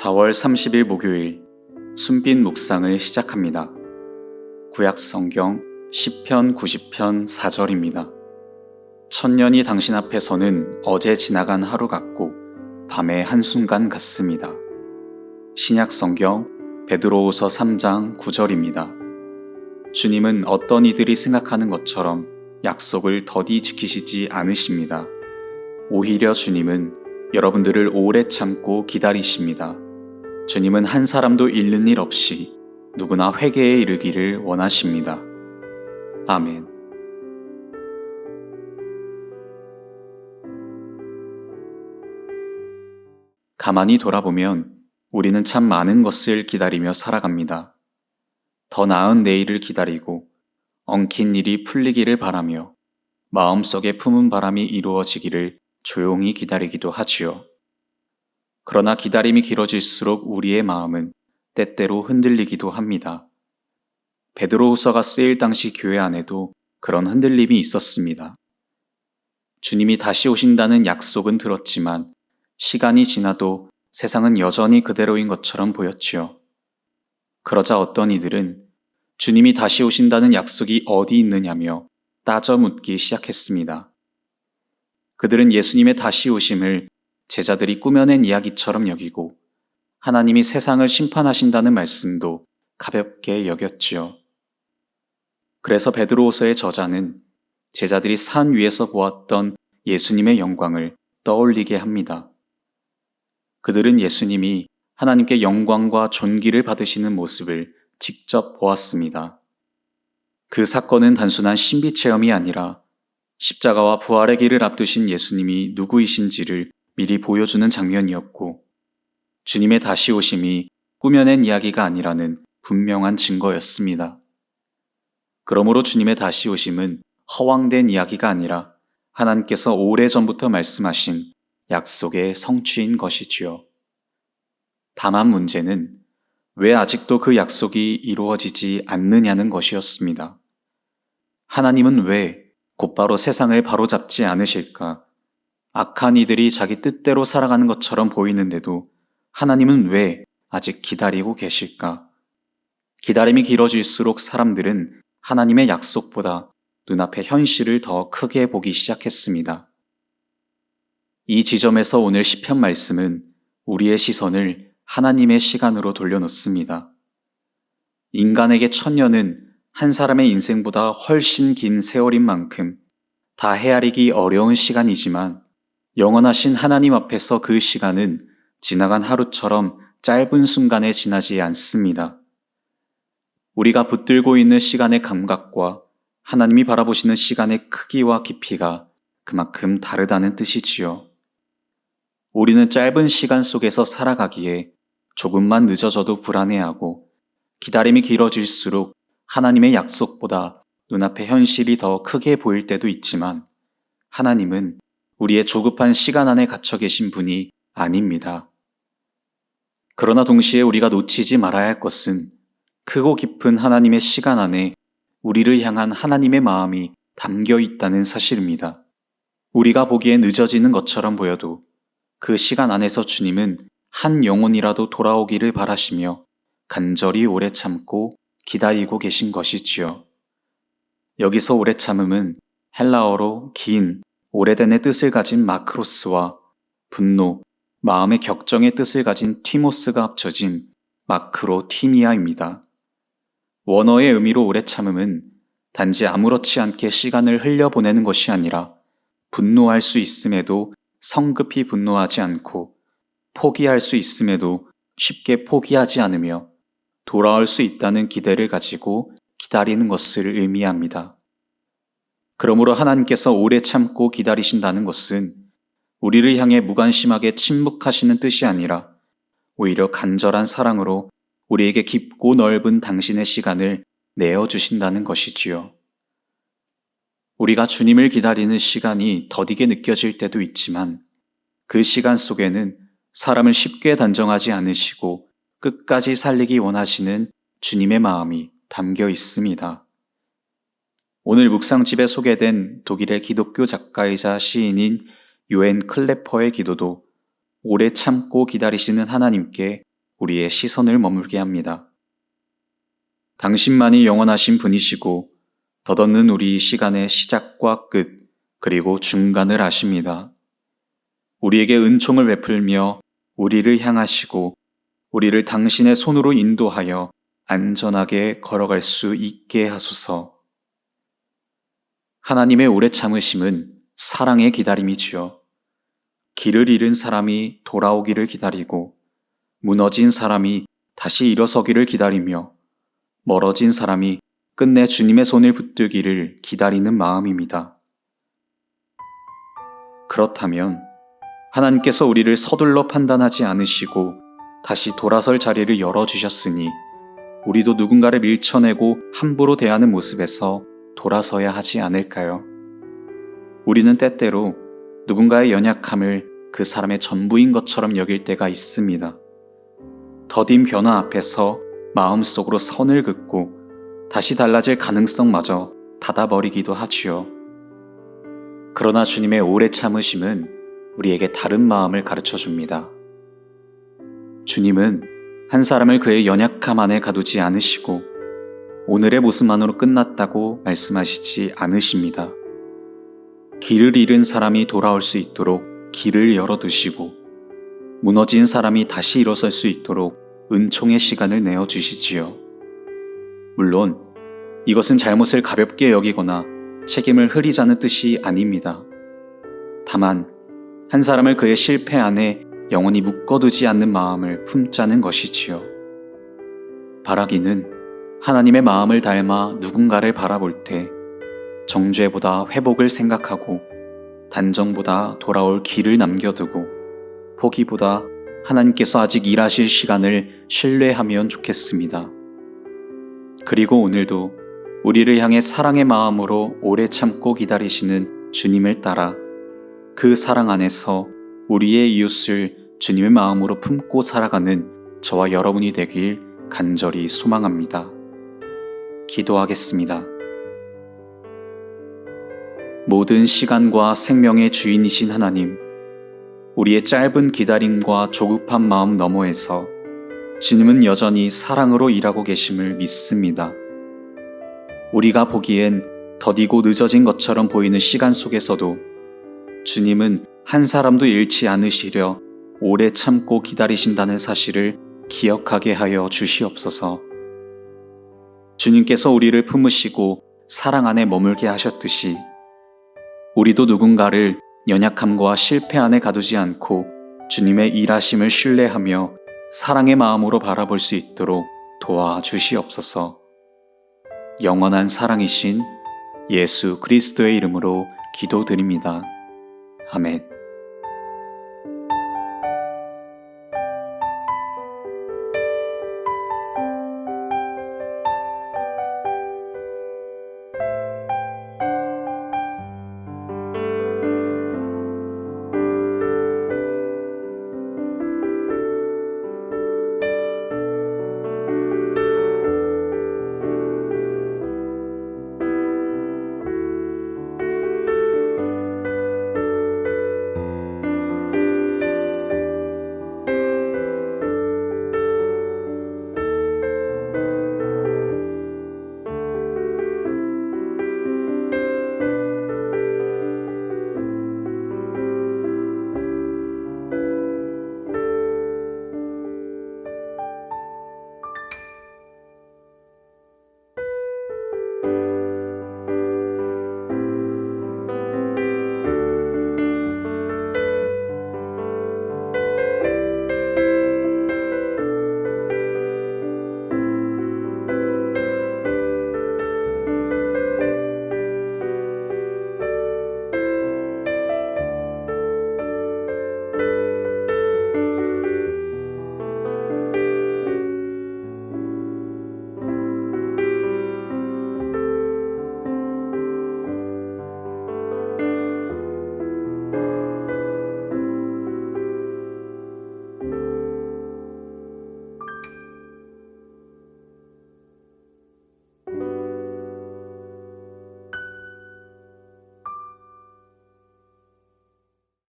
4월 30일 목요일 순빛 묵상을 시작합니다. 구약 성경 시편 90편 4절입니다. 천년이 당신 앞에서는 어제 지나간 하루 같고 밤의 한순간 같습니다. 신약 성경 베드로후서 3장 9절입니다. 주님은 어떤 이들이 생각하는 것처럼 약속을 더디 지키시지 않으십니다. 오히려 주님은 여러분들을 오래 참고 기다리십니다. 주님은 한 사람도 잃는 일 없이 누구나 회개에 이르기를 원하십니다. 아멘. 가만히 돌아보면 우리는 참 많은 것을 기다리며 살아갑니다. 더 나은 내일을 기다리고 엉킨 일이 풀리기를 바라며 마음속에 품은 바람이 이루어지기를 조용히 기다리기도 하지요. 그러나 기다림이 길어질수록 우리의 마음은 때때로 흔들리기도 합니다. 베드로후서가 쓰일 당시 교회 안에도 그런 흔들림이 있었습니다. 주님이 다시 오신다는 약속은 들었지만 시간이 지나도 세상은 여전히 그대로인 것처럼 보였지요. 그러자 어떤 이들은 주님이 다시 오신다는 약속이 어디 있느냐며 따져 묻기 시작했습니다. 그들은 예수님의 다시 오심을 제자들이 꾸며낸 이야기처럼 여기고 하나님이 세상을 심판하신다는 말씀도 가볍게 여겼지요. 그래서 베드로후서의 저자는 제자들이 산 위에서 보았던 예수님의 영광을 떠올리게 합니다. 그들은 예수님이 하나님께 영광과 존귀를 받으시는 모습을 직접 보았습니다. 그 사건은 단순한 신비 체험이 아니라 십자가와 부활의 길을 앞두신 예수님이 누구이신지를 미리 보여주는 장면이었고 주님의 다시 오심이 꾸며낸 이야기가 아니라는 분명한 증거였습니다. 그러므로 주님의 다시 오심은 허황된 이야기가 아니라 하나님께서 오래전부터 말씀하신 약속의 성취인 것이지요. 다만 문제는 왜 아직도 그 약속이 이루어지지 않느냐는 것이었습니다. 하나님은 왜 곧바로 세상을 바로잡지 않으실까? 악한 이들이 자기 뜻대로 살아가는 것처럼 보이는데도 하나님은 왜 아직 기다리고 계실까? 기다림이 길어질수록 사람들은 하나님의 약속보다 눈앞의 현실을 더 크게 보기 시작했습니다. 이 지점에서 오늘 시편 말씀은 우리의 시선을 하나님의 시간으로 돌려놓습니다. 인간에게 천년은 한 사람의 인생보다 훨씬 긴 세월인 만큼 다 헤아리기 어려운 시간이지만 영원하신 하나님 앞에서 그 시간은 지나간 하루처럼 짧은 순간에 지나지 않습니다. 우리가 붙들고 있는 시간의 감각과 하나님이 바라보시는 시간의 크기와 깊이가 그만큼 다르다는 뜻이지요. 우리는 짧은 시간 속에서 살아가기에 조금만 늦어져도 불안해하고 기다림이 길어질수록 하나님의 약속보다 눈앞의 현실이 더 크게 보일 때도 있지만 하나님은 우리의 조급한 시간 안에 갇혀 계신 분이 아닙니다. 그러나 동시에 우리가 놓치지 말아야 할 것은 크고 깊은 하나님의 시간 안에 우리를 향한 하나님의 마음이 담겨 있다는 사실입니다. 우리가 보기에 늦어지는 것처럼 보여도 그 시간 안에서 주님은 한 영혼이라도 돌아오기를 바라시며 간절히 오래 참고 기다리고 계신 것이지요. 여기서 오래 참음은 헬라어로 긴, 오래된의 뜻을 가진 마크로스와 분노, 마음의 격정의 뜻을 가진 티모스가 합쳐진 마크로티미아입니다. 원어의 의미로 오래 참음은 단지 아무렇지 않게 시간을 흘려보내는 것이 아니라 분노할 수 있음에도 성급히 분노하지 않고 포기할 수 있음에도 쉽게 포기하지 않으며 돌아올 수 있다는 기대를 가지고 기다리는 것을 의미합니다. 그러므로 하나님께서 오래 참고 기다리신다는 것은 우리를 향해 무관심하게 침묵하시는 뜻이 아니라 오히려 간절한 사랑으로 우리에게 깊고 넓은 당신의 시간을 내어주신다는 것이지요. 우리가 주님을 기다리는 시간이 더디게 느껴질 때도 있지만 그 시간 속에는 사람을 쉽게 단정하지 않으시고 끝까지 살리기 원하시는 주님의 마음이 담겨 있습니다. 오늘 묵상집에 소개된 독일의 기독교 작가이자 시인인 요엔 클래퍼의 기도도 오래 참고 기다리시는 하나님께 우리의 시선을 머물게 합니다. 당신만이 영원하신 분이시고 덧없는 우리 시간의 시작과 끝, 그리고 중간을 아십니다. 우리에게 은총을 베풀며 우리를 향하시고 우리를 당신의 손으로 인도하여 안전하게 걸어갈 수 있게 하소서. 하나님의 오래 참으심은 사랑의 기다림이지요. 길을 잃은 사람이 돌아오기를 기다리고 무너진 사람이 다시 일어서기를 기다리며 멀어진 사람이 끝내 주님의 손을 붙들기를 기다리는 마음입니다. 그렇다면 하나님께서 우리를 서둘러 판단하지 않으시고 다시 돌아설 자리를 열어주셨으니 우리도 누군가를 밀쳐내고 함부로 대하는 모습에서 돌아서야 하지 않을까요? 우리는 때때로 누군가의 연약함을 그 사람의 전부인 것처럼 여길 때가 있습니다. 더딘 변화 앞에서 마음속으로 선을 긋고 다시 달라질 가능성마저 닫아버리기도 하지요. 그러나 주님의 오래 참으심은 우리에게 다른 마음을 가르쳐 줍니다. 주님은 한 사람을 그의 연약함 안에 가두지 않으시고 오늘의 모습만으로 끝났다고 말씀하시지 않으십니다. 길을 잃은 사람이 돌아올 수 있도록 길을 열어두시고 무너진 사람이 다시 일어설 수 있도록 은총의 시간을 내어주시지요. 물론 이것은 잘못을 가볍게 여기거나 책임을 흐리자는 뜻이 아닙니다. 다만 한 사람을 그의 실패 안에 영원히 묶어두지 않는 마음을 품자는 것이지요. 바라기는 하나님의 마음을 닮아 누군가를 바라볼 때 정죄보다 회복을 생각하고 단정보다 돌아올 길을 남겨두고 포기보다 하나님께서 아직 일하실 시간을 신뢰하면 좋겠습니다. 그리고 오늘도 우리를 향해 사랑의 마음으로 오래 참고 기다리시는 주님을 따라 그 사랑 안에서 우리의 이웃을 주님의 마음으로 품고 살아가는 저와 여러분이 되길 간절히 소망합니다. 기도하겠습니다. 모든 시간과 생명의 주인이신 하나님, 우리의 짧은 기다림과 조급한 마음 너머에서 주님은 여전히 사랑으로 일하고 계심을 믿습니다. 우리가 보기엔 더디고 늦어진 것처럼 보이는 시간 속에서도 주님은 한 사람도 잃지 않으시려 오래 참고 기다리신다는 사실을 기억하게 하여 주시옵소서. 주님께서 우리를 품으시고 사랑 안에 머물게 하셨듯이 우리도 누군가를 연약함과 실패 안에 가두지 않고 주님의 일하심을 신뢰하며 사랑의 마음으로 바라볼 수 있도록 도와주시옵소서. 영원한 사랑이신 예수 그리스도의 이름으로 기도드립니다. 아멘.